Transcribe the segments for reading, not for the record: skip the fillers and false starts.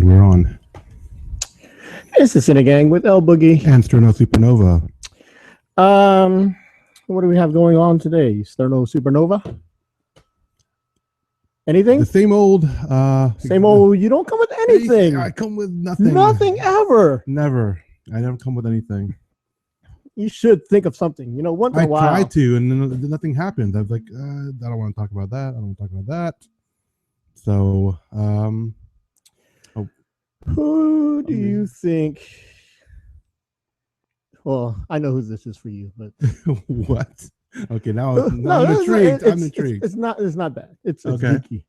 And we're on. It's the Sini-Gang with El Boogie. And Sterno Supernova. What do we have going on today? Sterno Supernova? Anything? The same old. Same old. You don't come with anything. I come with nothing. Nothing ever. Never. I never come with anything. You should think of something. You know, once in a while. I tried to, and then nothing happened. I was like, I don't want to talk about that. I don't want to talk about that. So, who do you think? Well, I know who this is for you, but what? Okay, now I'm intrigued. I'm intrigued. It's not bad. It's okay. geeky.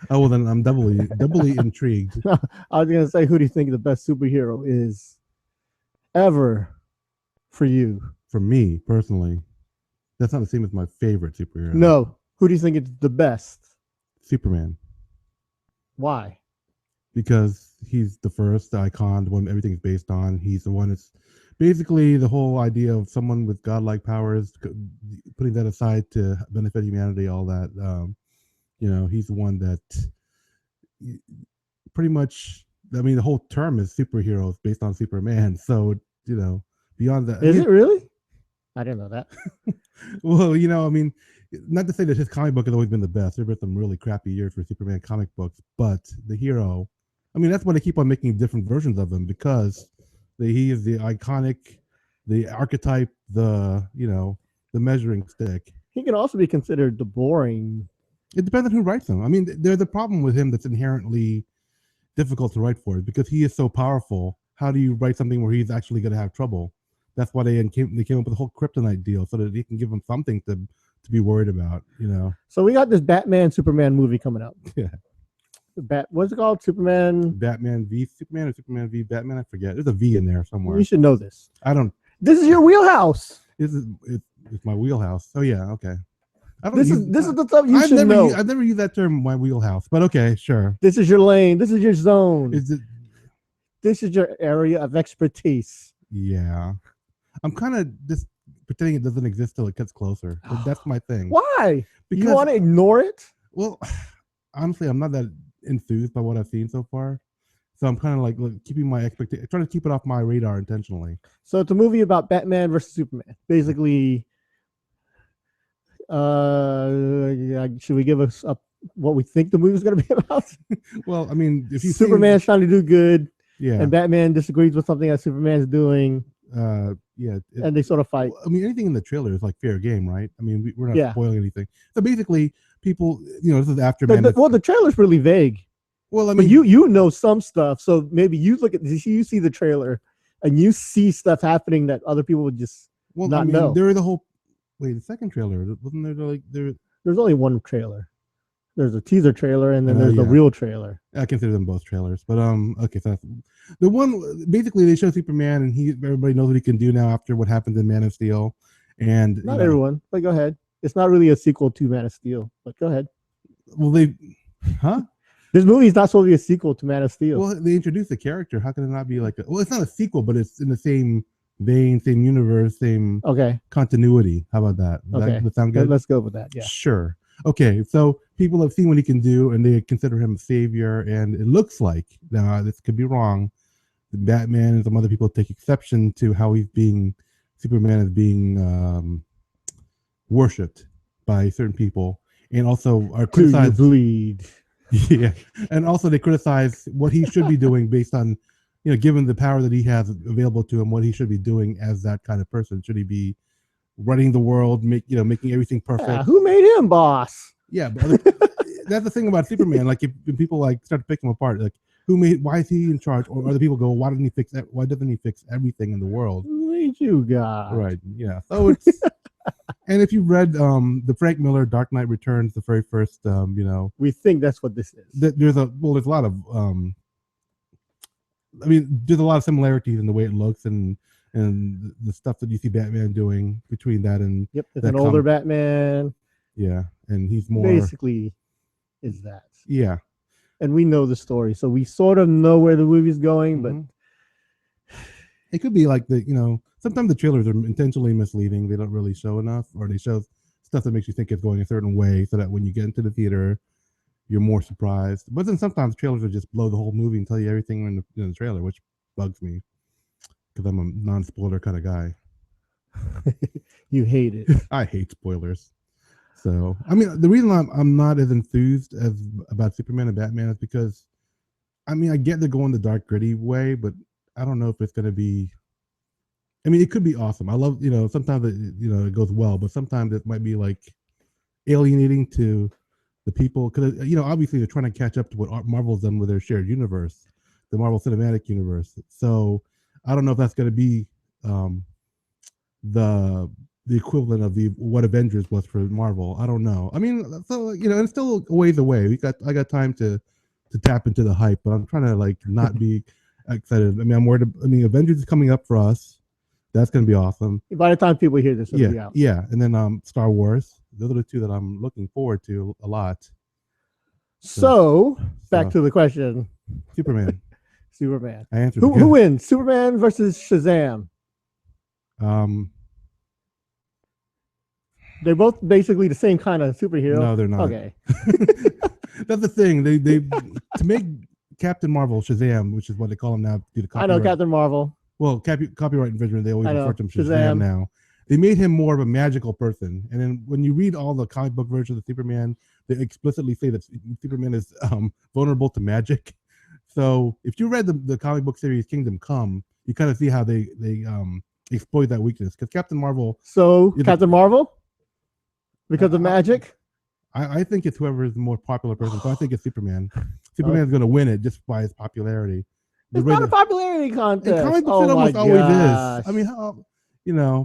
Oh well, then I'm doubly intrigued. I was gonna say, who do you think the best superhero is ever for you? For me personally, that's not the same as my favorite superhero. No, who do you think is the best? Superman. Why? Because he's the first icon, the one everything's based on. He's the one that's basically the whole idea of someone with godlike powers, putting that aside to benefit humanity, all that. He's the one that pretty much, I mean, the whole term is superheroes based on Superman. So, beyond that. Is it really? I didn't know that. Well, I mean, not to say that his comic book has always been the best. There have been some really crappy years for Superman comic books, but the hero, I mean, that's why they keep on making different versions of him, because he is the iconic, the archetype, the measuring stick. He can also be considered the boring. It depends on who writes him. I mean, there's a problem with him that's inherently difficult to write for, because he is so powerful. How do you write something where he's actually going to have trouble? That's why they came up with the whole kryptonite deal, so that he can give him something to be worried about, So we got this Batman Superman movie coming up. Yeah. What's it called? Batman v Superman or Superman v Batman? I forget. There's a V in there somewhere. You should know this. I don't. This is your wheelhouse. It's my wheelhouse. Oh yeah, okay. This is the stuff you should know. I've never used that term, my wheelhouse, but okay, sure. This is your lane. This is your zone. This is your area of expertise. Yeah. I'm kind of just pretending it doesn't exist till it gets closer. That's my thing. Why? Because you want to ignore it? Well, honestly, I'm not that enthused by what I've seen so far. So I'm kind of like keeping my expectation, trying to keep it off my radar intentionally. So it's a movie about Batman versus Superman. Basically, should we give us what we think the movie is going to be about? Well, I mean, if Superman's trying to do good, yeah, and Batman disagrees with something that Superman's doing. Yeah, and they sort of fight. I mean, anything in the trailer is like fair game, right? I mean, we're not spoiling anything. So basically, people, this is after Man. Well, the trailer's really vague. Well, I mean, but you know some stuff, so maybe you you see the trailer, and you see stuff happening that other people would just not know. There was the second trailer, wasn't there? There's only one trailer. There's a teaser trailer, and then there's the real trailer. I consider them both trailers, but okay. So the one, basically, they show Superman, and everybody knows what he can do now after what happened in Man of Steel, and not everyone. But go ahead. It's not really a sequel to Man of Steel, but go ahead. Well, This movie is not supposed to be a sequel to Man of Steel. Well, they introduced the character. How can it not be like well, it's not a sequel, but it's in the same vein, same universe, same continuity. How about that? Does that sound good? Let's go with that. Yeah. Sure. Okay, so people have seen what he can do, and they consider him a savior. And it looks like, now this could be wrong, Batman and some other people take exception to how Superman is being worshipped by certain people, and also are criticized. Yeah, and also they criticize what he should be doing based on, given the power that he has available to him, what he should be doing as that kind of person. Should he be running the world, making everything perfect? Yeah, who made him boss? Yeah, but that's the thing about Superman. Like, if people start to pick him apart, like, why is he in charge? Or other people go, why doesn't he fix everything in the world? Who made you God? Right. Yeah. So it's and if you read the Frank Miller Dark Knight Returns, the very first, we think that's what this is. There's a lot of there's a lot of similarities in the way it looks and the stuff that you see Batman doing between that and it's an older Batman. Yeah, and he's more basically is that. Yeah, and we know the story, so we sort of know where the movie's going, but it could be like sometimes the trailers are intentionally misleading. They don't really show enough, or they show stuff that makes you think it's going a certain way, so that when you get into the theater, you're more surprised. But then sometimes trailers will just blow the whole movie and tell you everything in the trailer, which bugs me because I'm a non-spoiler kind of guy. You hate it. I hate spoilers. So I mean, the reason I'm not as enthused as about Superman and Batman is because I mean I get they're going the dark gritty way, but I don't know if it's going to be. I mean, it could be awesome. I love sometimes it goes well, but sometimes it might be like alienating to the people because obviously they're trying to catch up to what Marvel's done with their shared universe, the Marvel Cinematic Universe. So I don't know if that's going to be the equivalent of what Avengers was for Marvel. I don't know. I mean, so it's still a ways away. I got time to tap into the hype, but I'm trying to like not be excited. I mean, I'm worried. I mean, Avengers is coming up for us. That's going to be awesome. By the time people hear this, it'll be out. Yeah, and then Star Wars. Those are the two that I'm looking forward to a lot. So back to the question. Superman. Superman. I answered. Who wins? Superman versus Shazam. They're both basically the same kind of superhero. No, they're not. Okay. That's the thing. They to make Captain Marvel Shazam, which is what they call him now due to copyright. I know Captain Marvel. Well, copyright infringement, they always refer to him Shazam now. They made him more of a magical person. And then when you read all the comic book versions of Superman, they explicitly say that Superman is vulnerable to magic. So if you read the comic book series Kingdom Come, you kind of see how they exploit that weakness. Because Captain Marvel. So Captain Marvel? Because of magic? I think it's whoever is the more popular person. So I think it's Superman. Superman's going to win it just by his popularity. It's not a popularity contest. Comic books it almost always is. I mean,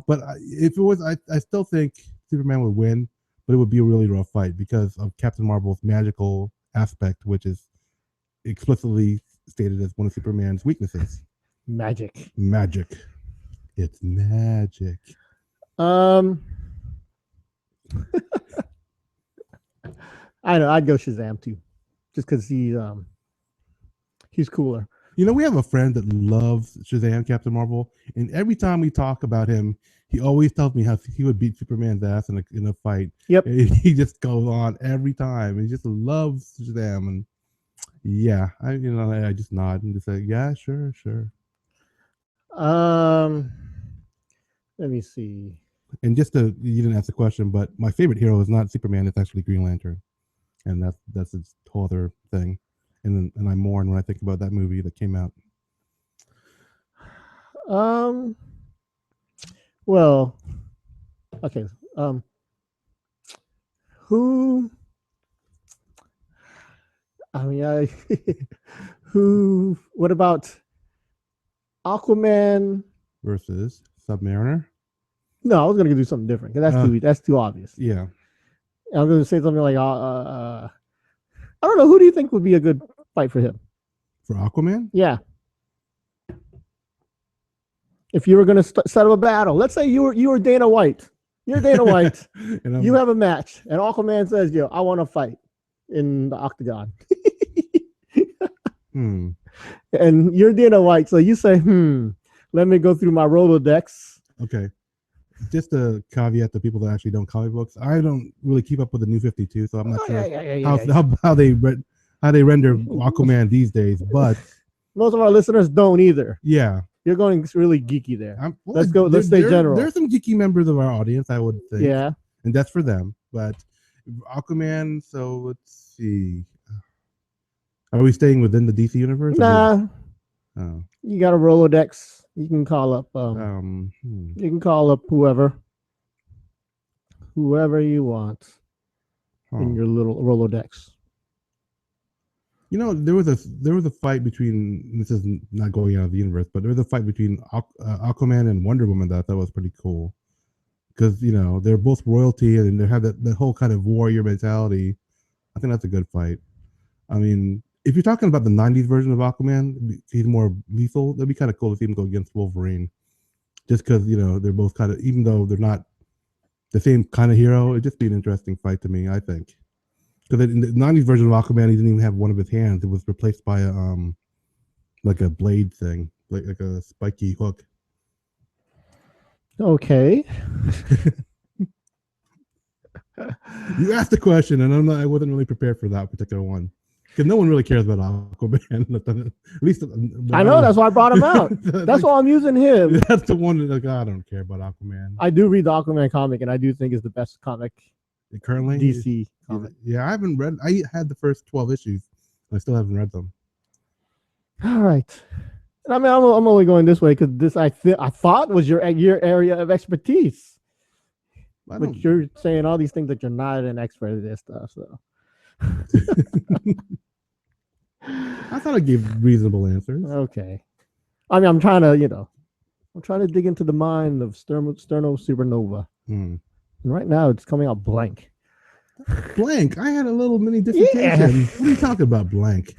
but if it was, I still think Superman would win, but it would be a really rough fight because of Captain Marvel's magical aspect, which is explicitly stated as one of Superman's weaknesses. Magic. It's magic. I know. I'd go Shazam too, just because he's cooler. We have a friend that loves Shazam, Captain Marvel, and every time we talk about him, he always tells me how he would beat Superman's ass in a fight. Yep. And he just goes on every time. He just loves Shazam, and yeah, I just nod and just say, yeah, sure. Let me see. And you didn't ask the question, but my favorite hero is not Superman; it's actually Green Lantern, and that's a whole other thing. And I mourn when I think about that movie that came out. Well, okay. Who? I mean, who? What about Aquaman versus Submariner? No, I was gonna do something different because that's too obvious. Yeah, I'm gonna say something like I don't know. Who do you think would be a good fight for him? For Aquaman? Yeah. If you were going to set up a battle, let's say you were Dana White. You're Dana White. And you have a match, and Aquaman says, "Yo, I want to fight in the octagon." And you're Dana White, so you say, let me go through my Rolodex. Okay. Just a caveat to people that actually don't comic books. I don't really keep up with the New 52, so I'm not sure how they render Aquaman these days. But most of our listeners don't either. Yeah, you're going really geeky there. Let's stay general. There's some geeky members of our audience, I would think. Yeah, and that's for them. But Aquaman. So let's see. Are we staying within the DC universe? Nah. Oh. You got a Rolodex. You can call up. You can call up whoever you want in your little Rolodex. There was a fight between. This is not going out of the universe, but there was a fight between Aquaman and Wonder Woman that I thought was pretty cool, because they're both royalty and they have that whole kind of warrior mentality. I think that's a good fight. I mean, if you're talking about the 90s version of Aquaman, he's more lethal. That'd be kind of cool to see him go against Wolverine. Just because, they're both kind of, even though they're not the same kind of hero, it'd just be an interesting fight to me, I think. Because in the 90s version of Aquaman, he didn't even have one of his hands. It was replaced by like a blade thing, like a spiky hook. Okay. You asked the question, and I wasn't really prepared for that particular one because no one really cares about Aquaman. At least I know that's why I brought him out. That's why I'm using him. That's the one that I don't care about Aquaman. I do read the Aquaman comic, and I do think it's the best comic currently DC comic. Yeah, I haven't read. I had the first 12 issues. I still haven't read them. All right. I mean, I'm only going this way because this I thought was your area of expertise. But you're saying all these things that you're not an expert at this stuff. So I thought I gave reasonable answers. Okay. I mean, I'm trying to dig into the mind of Sterno Supernova. And right now it's coming out blank. Blank? I had a little mini dissertation. Yeah. What are you talking about, blank?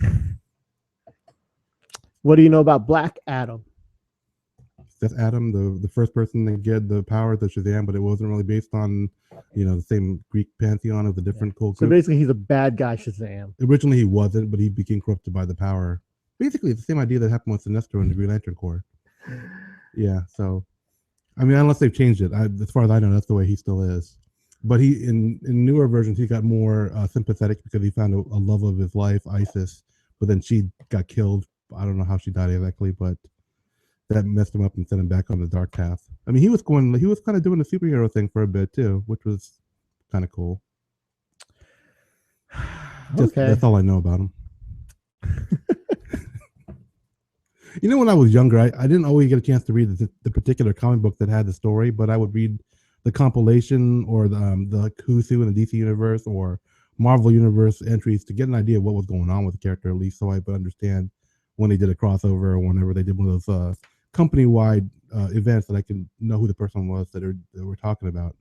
What do you know about Black Adam? That's Adam, the first person to get the powers of Shazam, but it wasn't really based on, the same Greek pantheon of the different cool groups. So basically, he's a bad guy Shazam. Originally, he wasn't, but he became corrupted by the power. Basically, it's the same idea that happened with Sinestro in the Green Lantern Corps. Yeah, so, I mean, unless they've changed it, as far as I know, that's the way he still is. But he, in newer versions, he got more sympathetic because he found a love of his life, Isis, but then she got killed. I don't know how she died exactly, but that messed him up and sent him back on the dark path. I mean, he was kind of doing the superhero thing for a bit too, which was kind of cool. Okay. That's all I know about him. When I was younger, I didn't always get a chance to read the particular comic book that had the story, but I would read the compilation or the Who's Who in the DC universe or Marvel universe entries to get an idea of what was going on with the character, at least so I would understand when they did a crossover or whenever they did one of those company-wide events that I can know who the person was that we're talking about.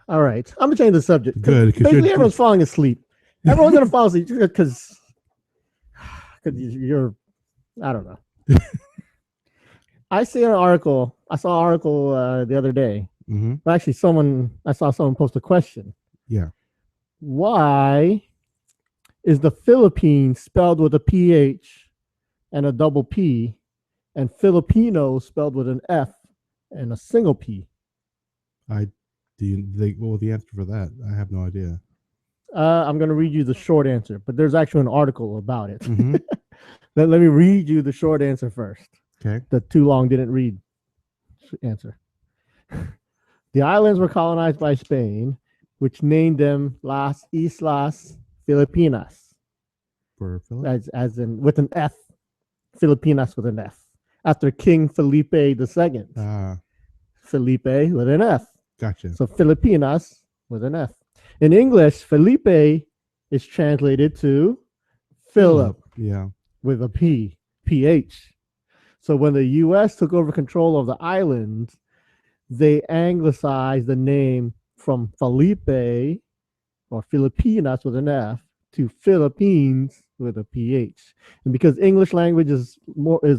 All right. I'm going to change the subject. Good. Basically, everyone's falling asleep. Everyone's going to fall asleep because you're, I don't know. I saw an article the other day. Mm-hmm. Actually, I saw someone post a question. Yeah. Why is the Philippines spelled with a PH and a double P, and Filipino spelled with an F and a single P? What was the answer for that? I have no idea. I'm going to read you the short answer, but there's actually an article about it. Mm-hmm. Let me read you the short answer first. Okay. The too long didn't read answer. The islands were colonized by Spain, which named them Las Islas Filipinas. For as in with an F. Filipinas with an F. After King Felipe II. Felipe with an F. Gotcha. So Filipinas with an F. In English, Felipe is translated to Philip. Yeah. With a P. PH. So when the U.S. took over control of the island, they anglicized the name from Felipe or Filipinas with an F to Philippines with a PH. And because English language is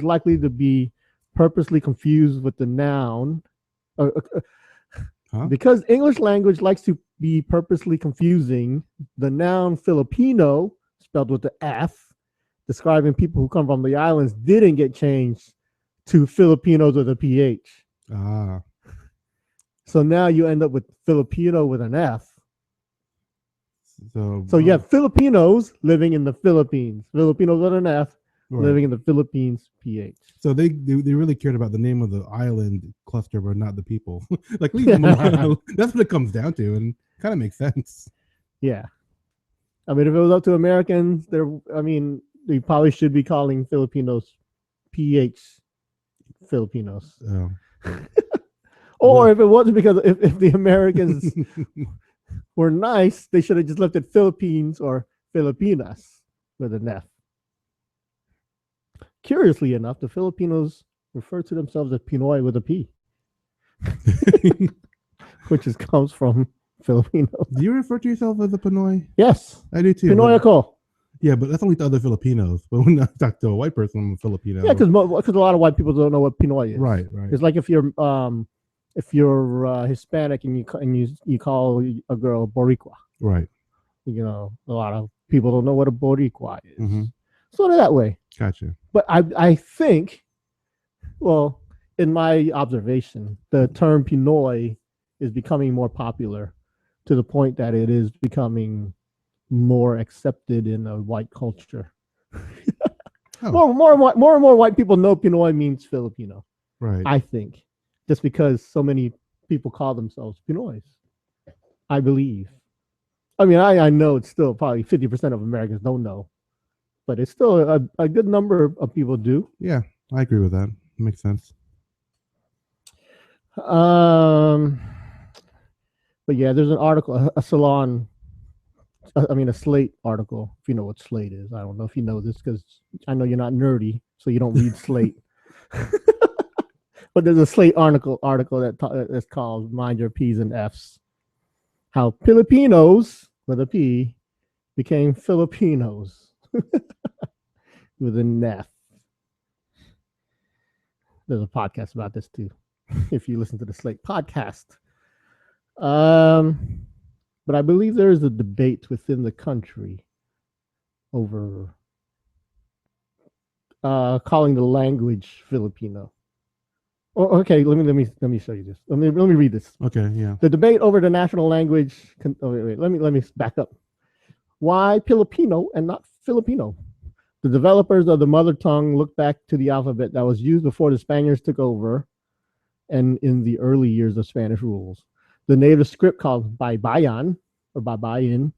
likely to be purposely confused with the noun, because English language likes to be purposely confusing, the noun Filipino, spelled with the F, describing people who come from the islands, didn't get changed to Filipinos with a PH. So now you end up with Filipino with an F. So you have Filipinos living in the Philippines, Filipinos with an F, right, living in the Philippines, PH. So they really cared about the name of the island cluster, but not the people. Like leave them alone. That's what it comes down to, and kind of makes sense. Yeah, I mean, if it was up to Americans, they probably should be calling Filipinos PH Filipinos. Oh. Or if it wasn't because if the Americans were nice, they should have just left it Philippines or Filipinas with an F. Curiously enough, the Filipinos refer to themselves as Pinoy with a P, which comes from Filipino. Do you refer to yourself as a Pinoy? Yes, I do too. Pinoy ako. Yeah, but that's only to other Filipinos. But when I talk to a white person, I'm a Filipino. Yeah, because a lot of white people don't know what Pinoy is. Right. It's like if you're Hispanic and you call a girl Boricua. Right. A lot of people don't know what a Boricua is. Mm-hmm. Sort of that way. Gotcha. But I think, well, in my observation, the term Pinoy is becoming more popular to the point that it is becoming more accepted in a white culture. More and more white people know Pinoy means Filipino. Right. I think, just because so many people call themselves Pinoys. I believe. I mean, I know it's still probably 50% of Americans don't know, but it's still a good number of people do. Yeah, I agree with that. Makes sense. But yeah, there's an article, a Salon, a Slate article, if you know what Slate is. I don't know if you know this because I know you're not nerdy, so you don't read Slate. But there's a Slate article that's called "Mind Your P's and F's." How Filipinos with a P became Filipinos with an F. There's a podcast about this too, if you listen to the Slate podcast. But I believe there is a debate within the country over calling the language Filipino. Oh, okay, let me show you this. Let me read this. Okay, yeah. The debate over the national language. Wait. Let me back up. Why Filipino and not Filipino? The developers of the mother tongue look back to the alphabet that was used before the Spaniards took over, and in the early years of Spanish rules. The native script called Baybayin or Babayin,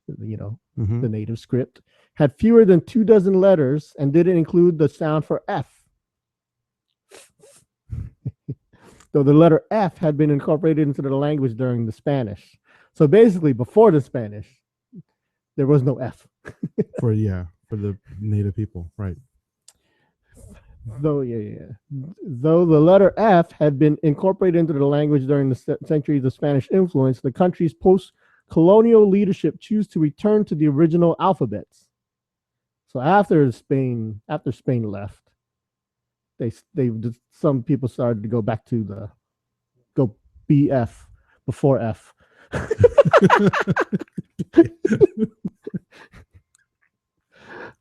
the native script, had fewer than 24 letters and didn't include the sound for F. Though the letter F had been incorporated into the language during the Spanish. So basically, before the Spanish, there was no F. for the native people, right? Though the letter F had been incorporated into the language during the centuries of Spanish influence, the country's post-colonial leadership chose to return to the original alphabets. So after Spain left, some people started to go back to go BF before F.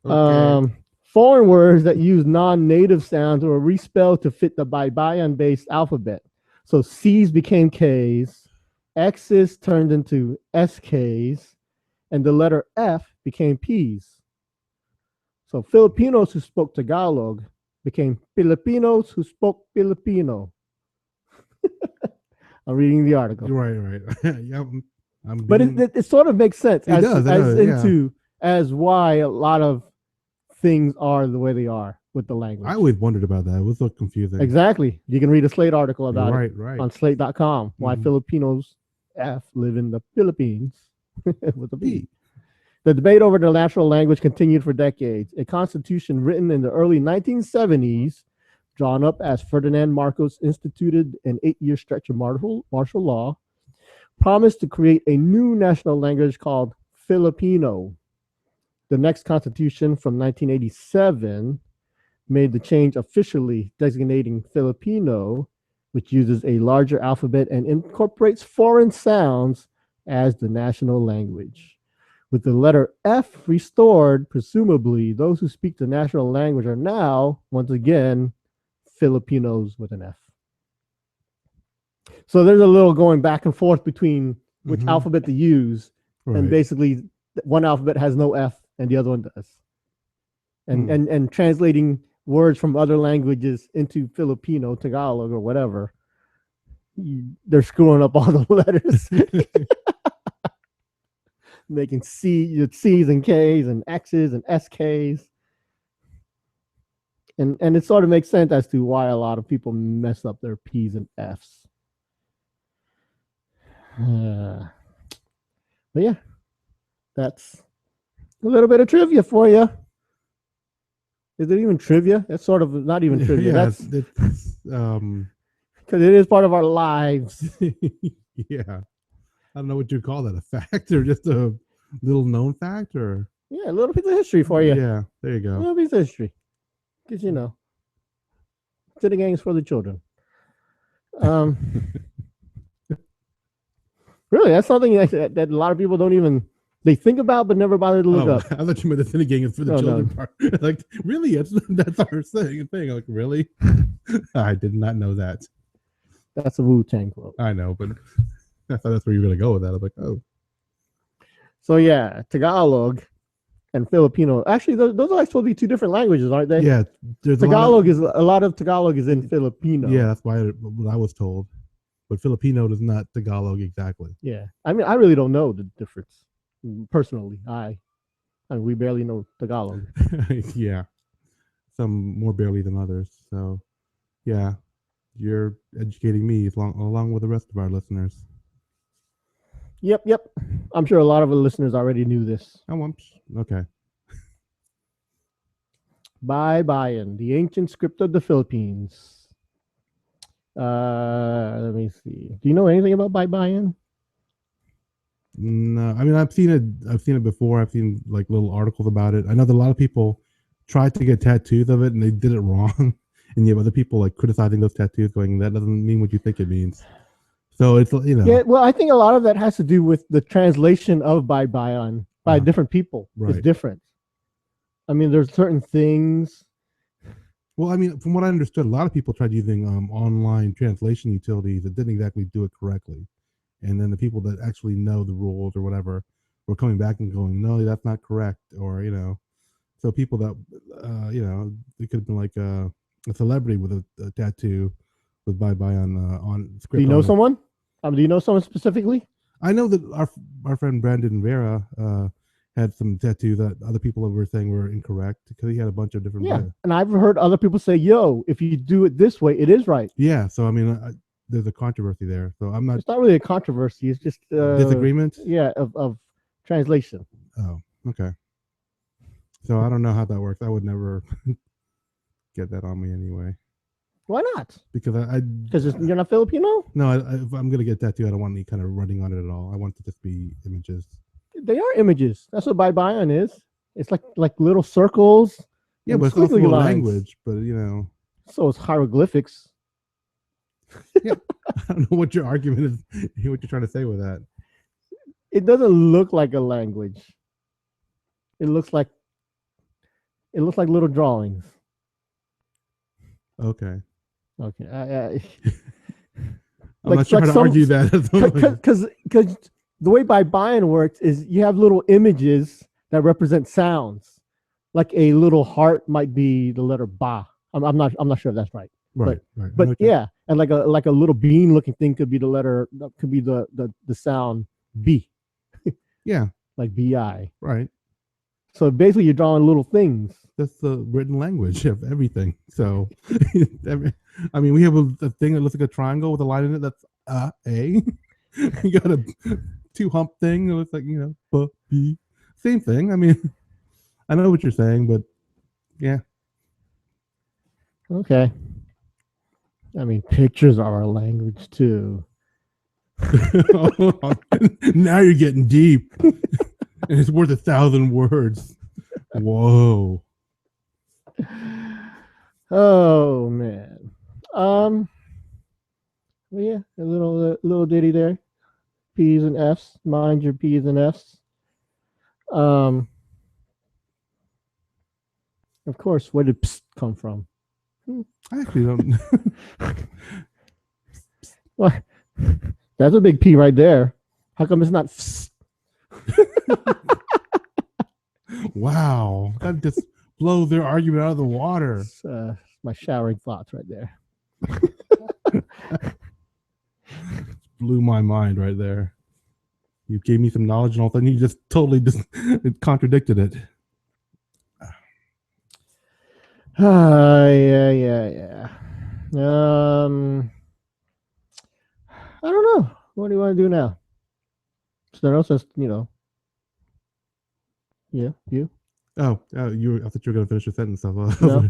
Okay. Foreign words that use non-native sounds were respelled to fit the Baybayin-based alphabet. So C's became K's, X's turned into SK's, and the letter F became P's. So Filipinos who spoke Tagalog became Filipinos who spoke Filipino. I'm reading the article. Right. Yeah, but it sort of makes sense as why a lot of things are the way they are with the language. I always wondered about that. It was so confusing. Exactly. You can read a Slate article about it on slate.com. Why Filipinos F live in the Philippines with a P. The debate over the national language continued for decades. A constitution written in the early 1970s, drawn up as Ferdinand Marcos instituted an 8-year stretch of martial law, promised to create a new national language called Filipino. The next constitution from 1987 made the change officially designating Filipino, which uses a larger alphabet and incorporates foreign sounds as the national language. With the letter F restored, presumably those who speak the national language are now, once again, Filipinos with an F. So there's a little going back and forth between which alphabet to use, and basically one alphabet has no F and the other one does. And translating words from other languages into Filipino, Tagalog, or whatever, they're screwing up all the letters. Making C's and K's and X's and SK's. And it sort of makes sense as to why a lot of people mess up their P's and F's. But yeah, that's a little bit of trivia for you. Is it even trivia? That's sort of not even trivia. Yeah, that's because it is part of our lives. Yeah. I don't know what you'd call that, a fact or just a little known fact, or yeah, a little piece of history for you. Yeah, there you go. A little piece of history, because Sini-Gang is for the children. Really, that's something that a lot of people don't even think about, but never bother to look up. I thought you meant the Sini-Gang is for the children part. Like, really? That's our thing. Like, really? I did not know that. That's a Wu-Tang quote. I know, but I thought that's where you were gonna go with that. I was like, oh, So yeah, Tagalog and Filipino. Actually, those are like supposed to be two different languages, aren't they? yeah. There's Tagalog is a lot of Tagalog is in Filipino. Yeah, that's what I was told. But Filipino is not Tagalog exactly. Yeah, I mean, I really don't know the difference personally. I mean, we barely know Tagalog. Yeah, some more barely than others. So, yeah, you're educating me along with the rest of our listeners. Yep. I'm sure a lot of the listeners already knew this. Oh, okay. Baybayin, the ancient script of the Philippines. Let me see. Do you know anything about Baybayin? No, I mean I've seen it before. I've seen like little articles about it. I know that a lot of people tried to get tattoos of it and they did it wrong, and you have other people like criticizing those tattoos, going, "That doesn't mean what you think it means." So it's Yeah. Well, I think a lot of that has to do with the translation of Baybayin by different people. Right. It's different. I mean, there's certain things. Well, I mean, from what I understood, a lot of people tried using online translation utilities that didn't exactly do it correctly. And then the people that actually know the rules or whatever were coming back and going, no, that's not correct. Or, so people that, it could have been like a celebrity with a tattoo with bye-bye on script. Do you know someone? Do you know someone specifically? I know that our friend Brandon Vera had some tattoos that other people were saying were incorrect because he had a bunch of different. Yeah, and I've heard other people say, "Yo, if you do it this way, it is right." Yeah, so I mean, there's a controversy there. So I'm not. It's not really a controversy. It's just disagreement. Yeah, of translation. Oh, okay. So I don't know how that works. I would never get that on me anyway. Why not? Because because you're not Filipino. No, if I'm gonna get tattooed, I don't want any kind of running on it at all. I want it to just be images. They are images. That's what Baybayin is. It's like little circles. Yeah, but it's also a language. But so it's hieroglyphics. Yeah, I don't know what your argument is. What you're trying to say with that? It doesn't look like a language. It looks like little drawings. Okay. Okay. I'm not sure how to argue that. Because the way Baybayin works is you have little images that represent sounds. Like a little heart might be the letter ba. I'm not sure if that's right. Right. But okay. Yeah, and like a little bean looking thing could be the letter, could be the sound B. Yeah. Like BI. Right. So basically you're drawing little things. That's the written language of everything. So I mean, we have a thing that looks like a triangle with a line in it that's A. You got a two hump thing that looks like, B, B. Same thing. I mean, I know what you're saying, but yeah. Okay. I mean, pictures are a language too. Now you're getting deep. And it's worth 1,000 words. Whoa. Oh man. Yeah, a little ditty there. P's and F's. Mind your P's and F's. Of course, where did psst come from? I actually don't. What? That's a big P right there. How come it's not? Wow, that just blows their argument out of the water. It's, my showering thoughts right there. Blew my mind right there. You gave me some knowledge and all of a sudden you just totally contradicted it. Yeah. I don't know. What do you want to do now? So says, Yeah, you. Oh, I thought you were going to finish your sentence. No.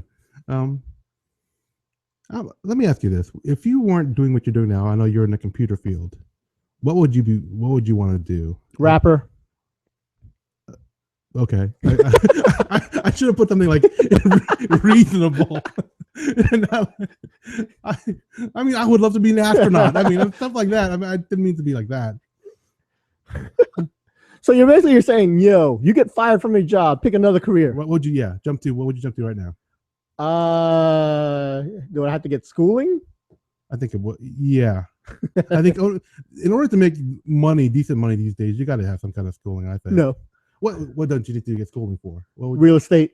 Let me ask you this: if you weren't doing what you're doing now, I know you're in the computer field. What would you be? What would you want to do? Rapper. Okay, I should have put something like reasonable. And I mean, I would love to be an astronaut. I mean, stuff like that. I mean, I didn't mean to be like that. So you're saying, yo, you get fired from your job, pick another career. What would you jump to? What would you jump to right now? Do I have to get schooling? I think it would. Yeah, I think in order to make money, decent money these days, you got to have some kind of schooling. I think. No. What don't you need to get schooling for? Real estate.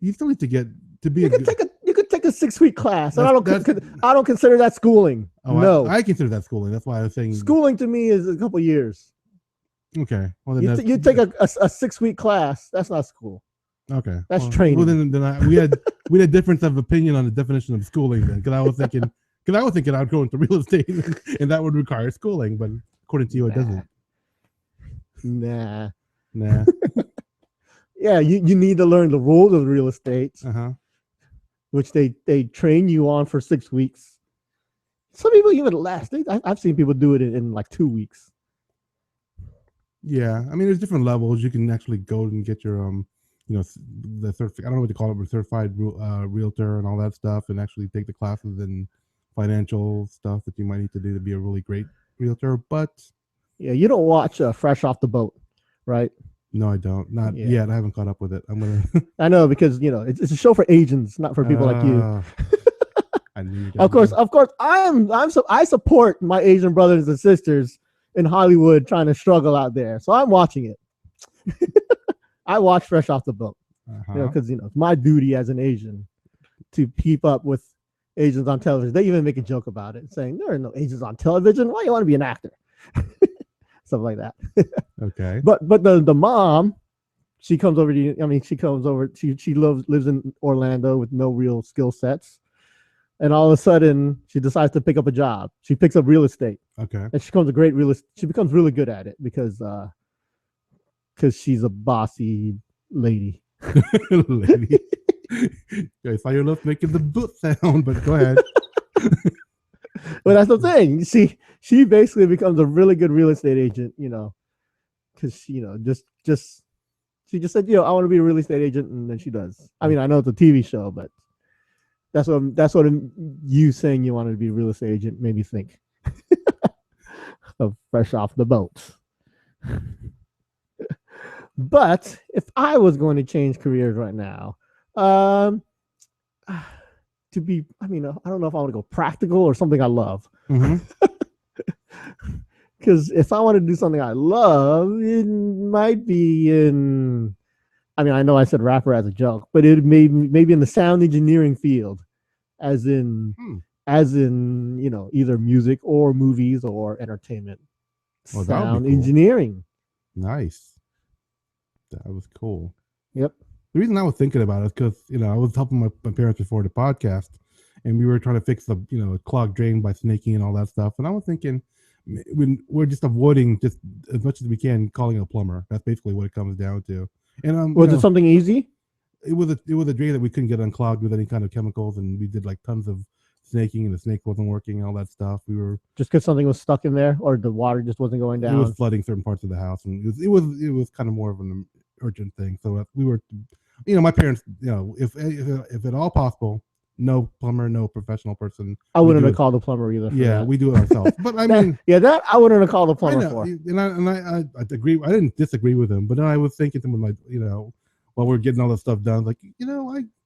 You still need to get to be. You could take a 6-week class, and I don't consider that schooling. Oh, no, I consider that schooling. That's why I was saying schooling to me is a couple years. Okay. Well, then you take a 6-week class. That's not school. Okay. That's training. Well, then we had a difference of opinion on the definition of schooling then, because I was thinking I'd go into real estate and that would require schooling, but according to you, it doesn't. Nah. Yeah, you need to learn the rules of real estate, which they train you on for 6 weeks. Some people even less. I've seen people do it in like 2 weeks. Yeah, I mean, there's different levels. You can actually go and get your the I don't know what they call it, but certified realtor and all that stuff, and actually take the classes and financial stuff that you might need to do to be a really great realtor. But yeah, you don't watch Fresh Off the Boat, right? No, I don't. Not yet. I haven't caught up with it. I'm gonna. I know, because it's a show for agents, not for people like you. I knew of course, I support my Asian brothers and sisters in Hollywood trying to struggle out there, so I'm watching it. I watch Fresh Off the Boat, because it's my duty as an Asian to keep up with Asians on television. They even make a joke about it, saying there are no Asians on television. Why you want to be an actor? Stuff like that. Okay. But the mom, she comes over to she lives in Orlando with no real skill sets. And all of a sudden she decides to pick up a job. She picks up real estate. Okay. And she becomes really good at it because she's a bossy lady. Lady. I saw your lips making the boot sound, but go ahead. But that's the thing. She basically becomes a really good real estate agent, because she just said, I want to be a real estate agent, and then she does. I mean, I know it's a TV show, but that's what you saying you wanted to be a real estate agent made me think of Fresh Off the Boat. But if I was going to change careers right now, I don't know if I want to go practical or something I love. Because if I want to do something I love, it might be in, I know I said rapper as a joke, but it maybe in the sound engineering field, as in either music or movies or entertainment. Well, sound cool. engineering. Nice. That was cool. Yep. The reason I was thinking about it is because I was helping my parents before the podcast, and we were trying to fix the clogged drain by snaking and all that stuff. And I was thinking, we're just avoiding just as much as we can calling a plumber. That's basically what it comes down to. And was it something easy? It was a drain that we couldn't get unclogged with any kind of chemicals, and we did like tons of snaking, and the snake wasn't working and all that stuff. We were just because something was stuck in there, or the water just wasn't going down. It was flooding certain parts of the house, and it was kind of more of an urgent thing. So we were, my parents, if at all possible, no plumber, no professional person. I wouldn't have called a plumber either. Yeah, we do it ourselves. But I mean, that I wouldn't have called a plumber for. And I agree. I didn't disagree with him, but then I was thinking to him, like, while we're getting all this stuff done, like,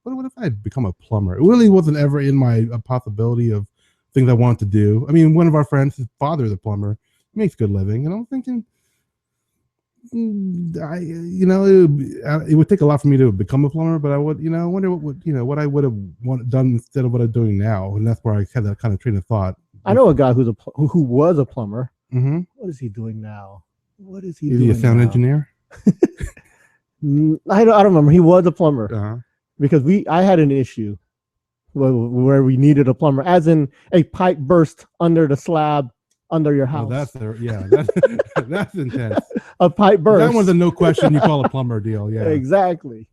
what if I had become a plumber? It really wasn't ever in my possibility of things I wanted to do. I mean, one of our friends, his father is a plumber, he makes good living, and I'm thinking, it would take a lot for me to become a plumber, but I would, I wonder what I would have done instead of what I'm doing now, and that's where I had that kind of train of thought. I know a guy who was a plumber. Mm-hmm. What is he doing now? Is he a sound engineer? I don't remember. He was a plumber because I had an issue where we needed a plumber, as in a pipe burst under the slab under your house. That's intense. A pipe burst. That one's a no question. You call a plumber deal. Yeah, exactly.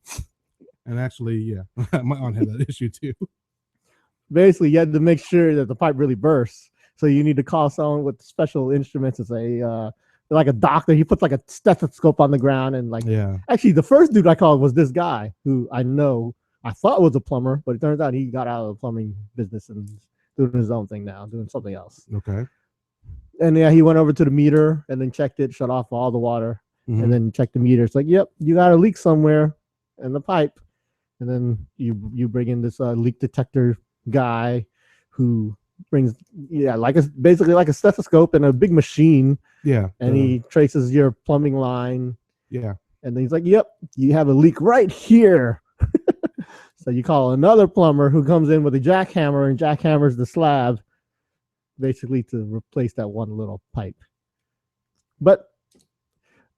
And actually, yeah, my aunt had that issue too. Basically, you had to make sure that the pipe really bursts. So you need to call someone with special instruments and say, like a doctor. He puts like a stethoscope on the ground and Actually, the first dude I called was this guy who I thought was a plumber, but it turns out he got out of the plumbing business and doing his own thing now, doing something else. Okay. And he went over to the meter and then checked it, shut off all the water, and then checked the meter. It's like, yep, you got a leak somewhere in the pipe. And then you bring in this leak detector guy who brings basically like a stethoscope and a big machine, Yeah. and he traces your plumbing line. Yeah. And then he's like, "Yep, you have a leak right here." So you call another plumber who comes in with a jackhammer and jackhammers the slab, basically to replace that one little pipe. But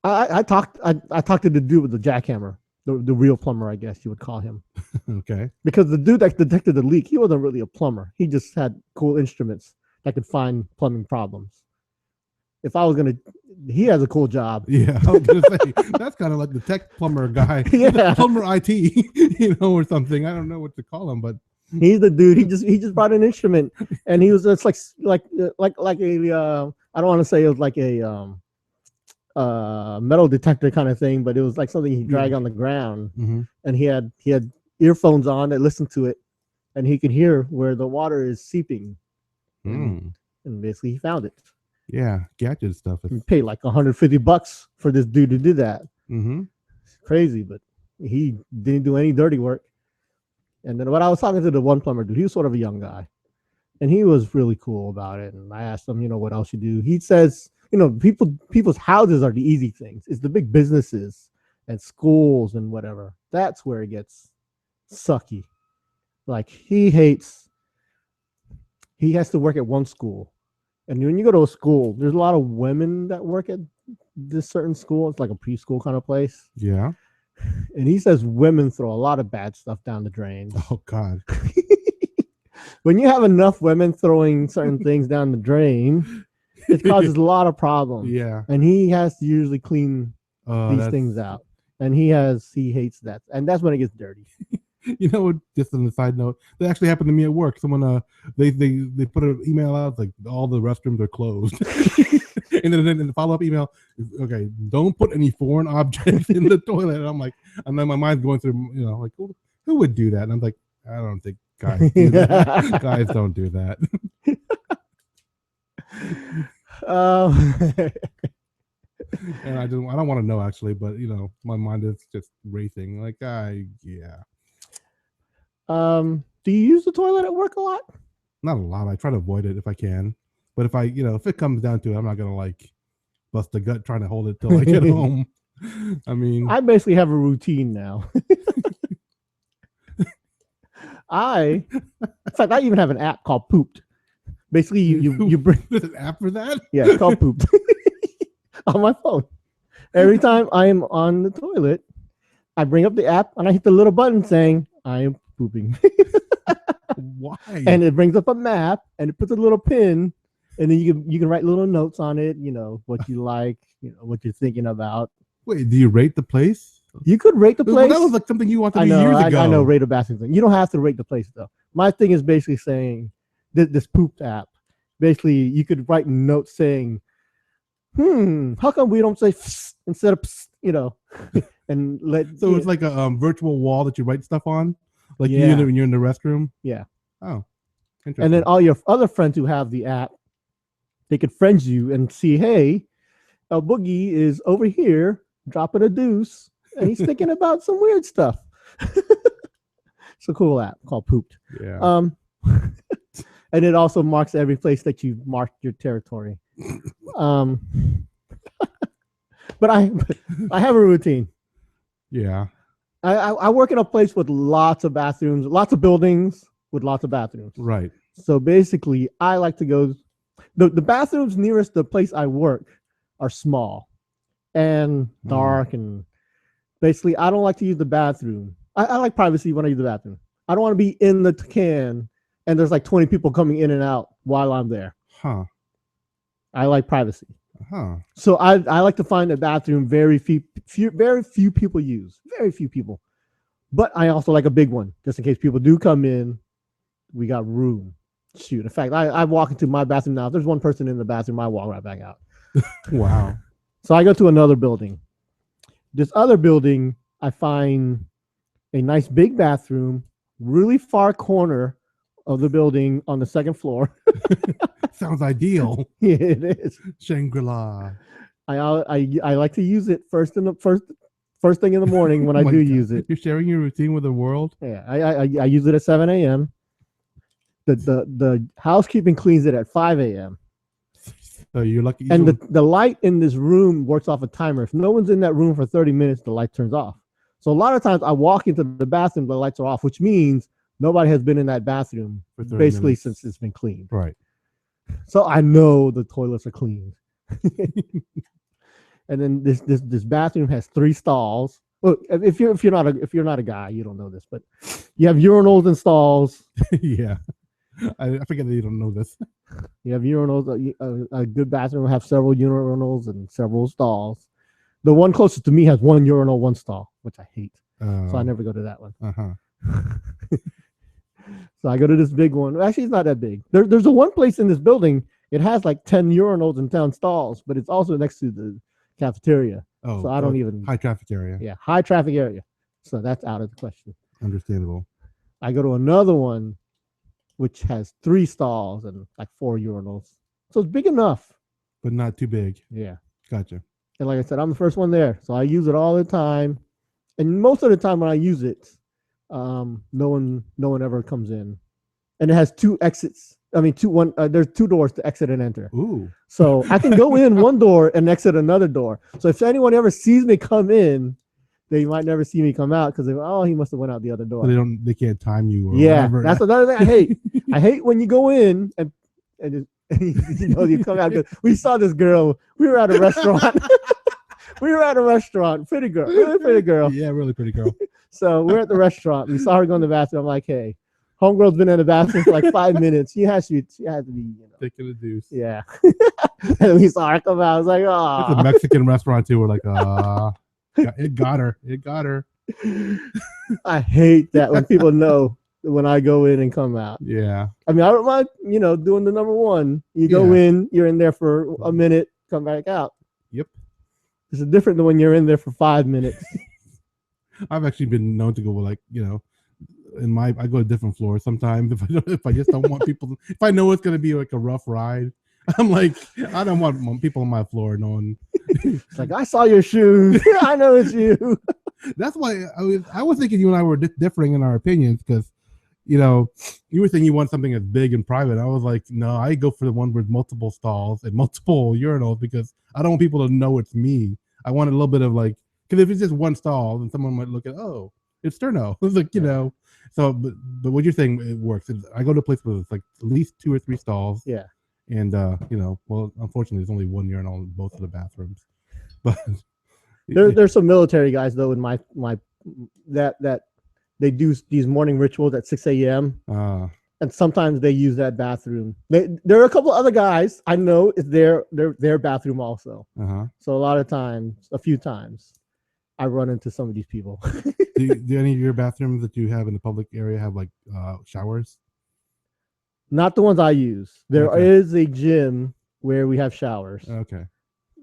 I talked to the dude with the jackhammer, the real plumber, I guess you would call him. Okay. Because the dude that detected the leak, he wasn't really a plumber. He just had cool instruments that could find plumbing problems. If I was gonna, he has a cool job. Yeah, I was gonna say that's kind of like the tech plumber guy, Yeah. plumber IT, or something. I don't know what to call him, but he's the dude. He just brought an instrument, and he was just like a I don't want to say it was like a metal detector kind of thing, but it was like something he dragged on the ground, and he had earphones on that listened to it, and he could hear where the water is seeping, and basically he found it. Yeah, gadget stuff. He paid like $150 for this dude who did that. It's crazy, but he didn't do any dirty work. And then when I was talking to the one plumber dude, he was sort of a young guy, and he was really cool about it. And I asked him, what else you do? He says, people's houses are the easy things. It's the big businesses and schools and whatever. That's where it gets sucky. Like he has to work at one school. And when you go to a school, there's a lot of women that work at this certain school. It's like a preschool kind of place. Yeah. And he says women throw a lot of bad stuff down the drain. Oh, God. When you have enough women throwing certain things down the drain, it causes a lot of problems. Yeah. And he has to usually clean these things out. And he hates that. And that's when it gets dirty. Just on the side note, that actually happened to me at work. Someone they put an email out like all the restrooms are closed. And then the follow-up email, okay, don't put any foreign objects in the toilet. And I'm like, and then my mind's going through, like who would do that? And I'm like, I don't think guys do that. Guys don't do that. And I don't want to know actually, but my mind is just racing. Like yeah. Do you use the toilet at work a lot? Not a lot. I try to avoid it if I can. But if if it comes down to it, I'm not gonna like bust a gut trying to hold it till I get home. I mean, I basically have a routine now. In fact, I even have an app called Pooped. Basically, you bring. There's an app for that? Yeah, it's called Pooped on my phone. Every time I am on the toilet, I bring up the app and I hit the little button saying I am pooping. Why? And it brings up a map and it puts a little pin, and then you can write little notes on it. What you like, what you're thinking about. Wait, do you rate the place? You could rate the place. Well, that was like something you wanted to do years ago. I know, rate a bathroom thing. You don't have to rate the place though. My thing is basically saying this Pooped app. Basically, you could write notes saying, how come we don't say instead of and let. So it's like a virtual wall that you write stuff on, like when you're in the restroom. Yeah. Oh, interesting. And then all your other friends who have the app, they could friend you and see, hey, El Boogie is over here dropping a deuce, and he's thinking about some weird stuff. It's a cool app called Pooped. Yeah. And it also marks every place that you marked your territory. But I have a routine. Yeah. I work in a place with lots of bathrooms, lots of buildings with lots of bathrooms. Right. So basically, I like to go. The bathrooms nearest the place I work are small and dark, and basically, I don't like to use the bathroom. I like privacy when I use the bathroom. I don't want to be in the can and there's like 20 people coming in and out while I'm there. Huh. I like privacy. Huh. So I like to find a bathroom very few people use. Very few people. But I also like a big one, just in case people do come in. We got room. Shoot. In fact, I walk into my bathroom now. If there's one person in the bathroom, I walk right back out. Wow. So I go to another building. This other building, I find a nice big bathroom, really far corner of the building on the second floor. Sounds ideal. Yeah, it is. Shangri-La. I like to use it first thing in the morning when I do use it. You're sharing your routine with the world? Yeah, I use it at 7 a.m. The housekeeping cleans it at 5 a.m. So you're lucky. And the light in this room works off a timer. If no one's in that room for 30 minutes, the light turns off. So a lot of times I walk into the bathroom, the lights are off, which means nobody has been in that bathroom basically since it's been cleaned. Right. So I know the toilets are clean. And then this bathroom has 3 stalls. Well, if you're not a guy, you don't know this, but you have urinals and stalls. Yeah. I forget that you don't know this. You have urinals. A good bathroom will have several urinals and several stalls. The one closest to me has 1 urinal, 1 stall, which I hate. So I never go to that one. So I go to this big one. Actually, it's not that big. There's a one place in this building. It has like 10 urinals and 10 stalls, but it's also next to the cafeteria. So I don't even high traffic area. Yeah, high traffic area. So that's out of the question. Understandable. I go to another one, which has 3 stalls and like 4 urinals. So it's big enough, but not too big. Yeah. Gotcha. And like I said, I'm the first one there, so I use it all the time. And most of the time when I use it, no one ever comes in. And it has 2 exits. I mean, there's 2 doors to exit and enter. Ooh. So I can go in one door and exit another door. So if anyone ever sees me come in, they might never see me come out because he must have went out the other door. So they can't time you. Or yeah, whatever. That's another thing I hate. I hate when you go in and you come out. We saw this girl. We were at a restaurant. Pretty girl, really pretty girl. Yeah, really pretty girl. So we're at the restaurant. We saw her go in the bathroom. I'm like, hey, homegirl's been in the bathroom for like 5 minutes. She had to be, taking a deuce. Yeah. And we saw her come out. I was like, oh. It's a Mexican restaurant too. We're like, it got her. It got her. I hate that when people know when I go in and come out. Yeah. I mean, I don't mind, doing the number one. You go in, you're in there for a minute, come back out. Yep. It's different than when you're in there for 5 minutes. I've actually been known to go like, I go to different floors sometimes if I just don't want people if I know it's gonna be like a rough ride. I'm like, I don't want people on my floor knowing. It's like, I saw your shoes. I know it's you. That's why I was thinking you and I were differing in our opinions because, you were saying you want something that's big and private. I was like, no, I go for the one with multiple stalls and multiple urinals because I don't want people to know it's me. I want a little bit of like, because if it's just one stall, then someone might look at, it's Sterno. It's like, So, but what you're saying, it works. I go to a place where it's like at least 2 or 3 stalls. Yeah. And well, unfortunately, there's only 1 urinal in both of the bathrooms. But there's some military guys though in my that they do these morning rituals at 6 a.m. And sometimes they use that bathroom. There are a couple other guys I know it's their bathroom also. So a few times, I run into some of these people. do any of your bathrooms that you have in the public area have like showers? Not the ones I use. There is a gym where we have showers. Okay.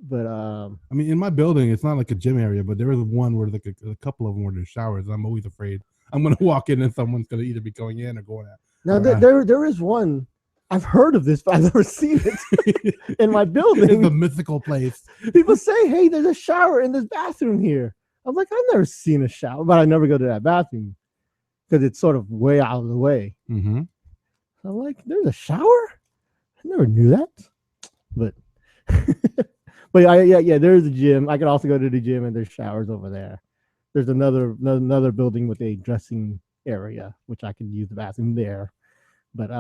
But I mean, in my building, it's not like a gym area, but there is one where like a couple of them where there's showers. I'm always afraid I'm gonna walk in and someone's gonna either be going in or going out. Now there is one. I've heard of this, but I've never seen it in my building. It's a mythical place. People say, "Hey, there's a shower in this bathroom here." I'm like, I've never seen a shower, but I never go to that bathroom because it's sort of way out of the way. Mm-hmm. I'm like, there's a shower? I never knew that. But but yeah, there's a gym. I could also go to the gym and there's showers over there. There's another building with a dressing area, which I can use the bathroom there. But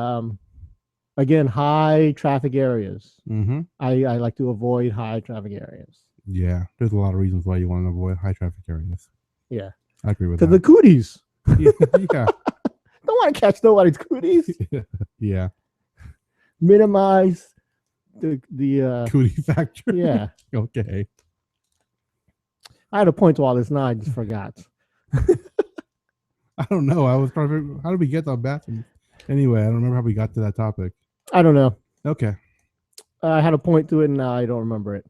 again, high traffic areas. Mm-hmm. I like to avoid high traffic areas. Yeah, there's a lot of reasons why you want to avoid high traffic areas. Yeah. I agree with that. To the cooties. Yeah. Don't want to catch nobody's cooties. Yeah. Minimize the cootie factor. Yeah. Okay. I had a point to all this now. I just forgot. I don't know. I was trying to figure, how did we get to the bathroom? Anyway, I don't remember how we got to that topic. I don't know. Okay. I had a point to it and now I don't remember it.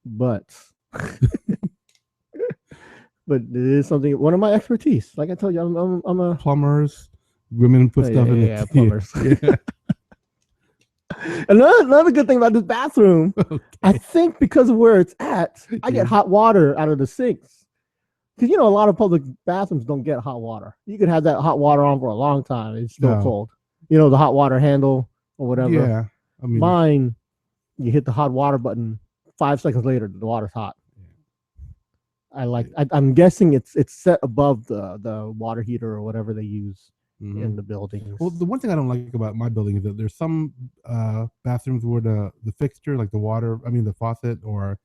But but it is something, one of my expertise. Like I told you, I'm a plumbers, women put stuff in. Yeah, plumbers. Yeah. Another good thing about this bathroom, Okay. I think because of where it's at, I get hot water out of the sinks. Because a lot of public bathrooms don't get hot water. You could have that hot water on for a long time. It's still cold. the hot water handle or whatever. Yeah, I mean, Mine, you hit the hot water button. 5 seconds later, the water's hot. I'm guessing it's set above the water heater or whatever they use in the buildings. Well, the one thing I don't like about my building is that there's some bathrooms where the fixture, like the faucet, or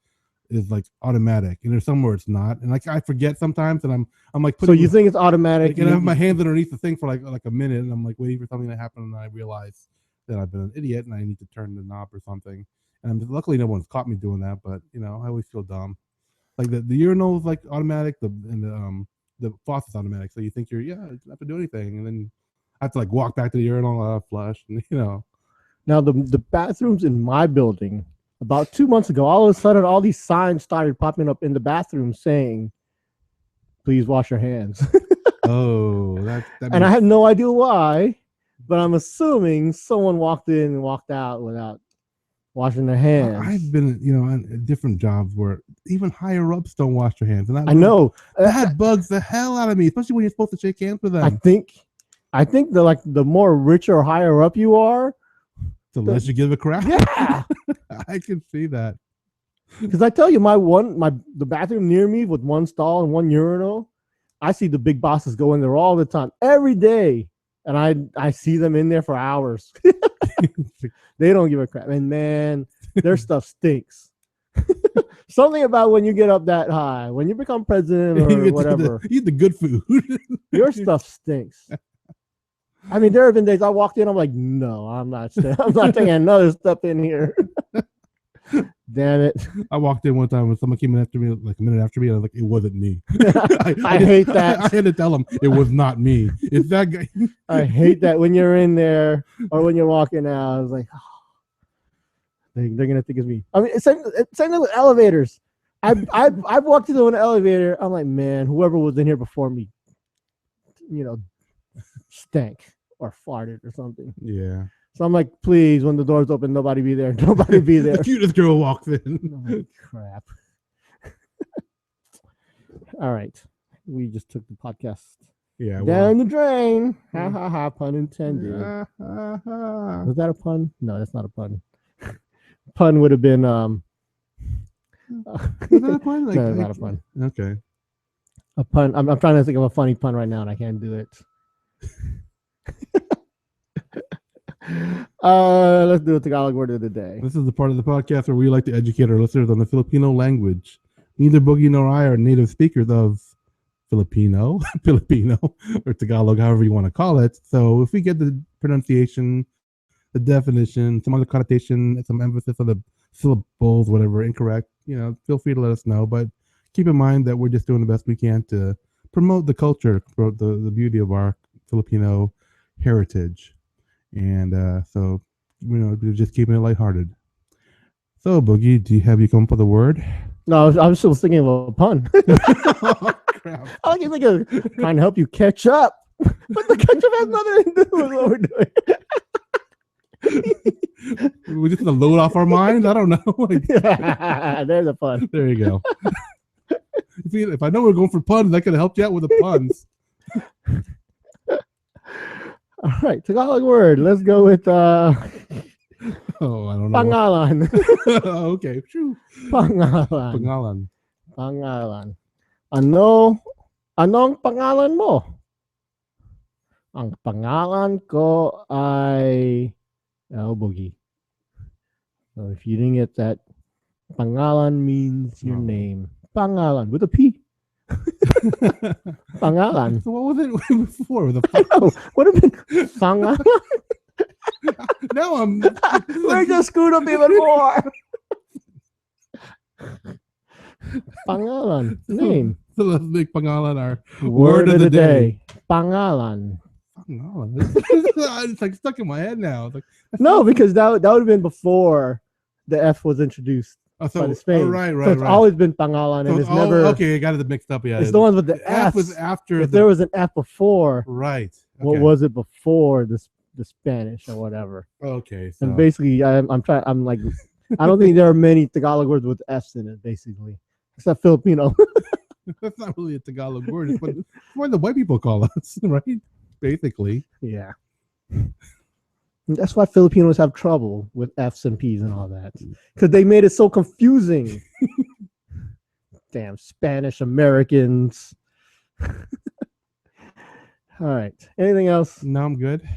is like automatic, and there's some where it's not, and like I forget sometimes, and I'm like, so you think it's automatic? And I have my hands underneath the thing for like a minute, and I'm like waiting for something to happen, and I realize that I've been an idiot and I need to turn the knob or something. And luckily no one's caught me doing that, but I always feel dumb. Like the urinal is like automatic, the faucet's automatic, so you think you don't have to do anything, and then I have to like walk back to the urinal, flush, and Now the bathrooms in my building, about 2 months ago, all of a sudden all these signs started popping up in the bathroom saying, "Please wash your hands." Oh, and I had no idea why, but I'm assuming someone walked in and walked out without washing their hands. I've been, on different jobs where even higher ups don't wash their hands, and I know that bugs the hell out of me, especially when you're supposed to shake hands with them. I think the more richer or higher up you are, the less you give a crap. Yeah, I can see that. Because I tell you, the bathroom near me with one stall and one urinal, I see the big bosses go in there all the time, every day, and I see them in there for hours. They don't give a crap, and man, their stuff stinks. Something about when you get up that high, when you become president or whatever, you eat the good food. Your stuff stinks. I mean, there have been days I walked in, I'm like, no, I'm not taking another step in here. Damn it. I walked in one time when someone came in after me, like a minute after me, and I was like, it wasn't me. I hate that. I had to tell them it was not me. It's that guy. I hate that when you're in there or when you're walking out. I was like, oh, they're going to think it's me. I mean, same with elevators. I've walked into an elevator. I'm like, man, whoever was in here before me, stank or farted or something. Yeah. So I'm like, please, when the doors open, nobody be there. Nobody be there. The cutest girl walks in. Oh, crap. All right. We just took the podcast down the drain. Ha ha ha, pun intended. Was that a pun? No, that's not a pun. Pun would have been Was that a pun? No, it's not a pun. Okay. A pun. I'm trying to think of a funny pun right now and I can't do it. Let's do a Tagalog word of the day. This is the part of the podcast where we like to educate our listeners on the Filipino language. Neither Boogie nor I are native speakers of Filipino, or Tagalog, however you want to call it. So if we get the pronunciation, the definition, some other connotation, some emphasis on the syllables, whatever, incorrect, feel free to let us know. But keep in mind that we're just doing the best we can to promote the culture, promote the beauty of our Filipino heritage. And so, we're just keeping it lighthearted. So, Boogie, do you come up with a word? No, I was still thinking of a pun. Oh, crap. I was like, trying to help you catch up. But the ketchup has nothing to do with what we're doing. We're just going to load off our minds? I don't know. There's a pun. There you go. If I know we're going for puns, I could have helped you out with the puns. All right, Tagalog word. Let's go with I don't know. Pangalan. Okay. Pangalan. Pangalan. Anong pangalan mo? Ang pangalan ko ay Boogie. So if you didn't get that, pangalan means your name. Pangalan with a P. Pangalan. So what was it before? With would have been Pangalan. No, We're just screwed up even more. Pangalan, name. So let's make Pangalan our word of the day. Pangalan. It's like stuck in my head now. It's like, no, because that would have been before the F was introduced. By the Spain. Right. So it's always been Pangalan, and it's never. Okay, I got it mixed up. Yeah, it's the ones with the F was after. If there was an F before, right? Okay. What was it before the Spanish or whatever? Okay. So. And basically, I'm like, I don't think there are many Tagalog words with F's in it. Basically, except Filipino. That's not really a Tagalog word. It's what the white people call us, right? Basically. Yeah. That's why Filipinos have trouble with F's and P's and all that, because they made it so confusing. Damn Spanish Americans. All right. Anything else? No, I'm good.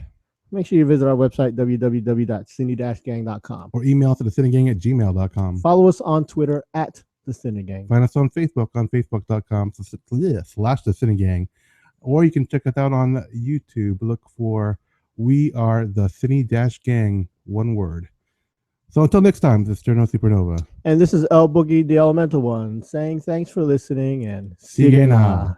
Make sure you visit our website, www.cine-gang.com. Or email us at thesinigang@gmail.com. Follow us on Twitter at The Sini-Gang. Find us on Facebook on facebook.com/the Sini-Gang. Or you can check us out on YouTube. Look for We Are the Cine-Gang, one word. So until next time, this is Journo Supernova. And this is El Boogie, the Elemental One, saying thanks for listening and Sige na.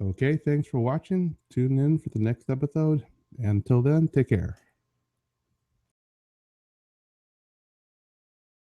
Okay, thanks for watching. Tune in for the next episode. And until then, take care.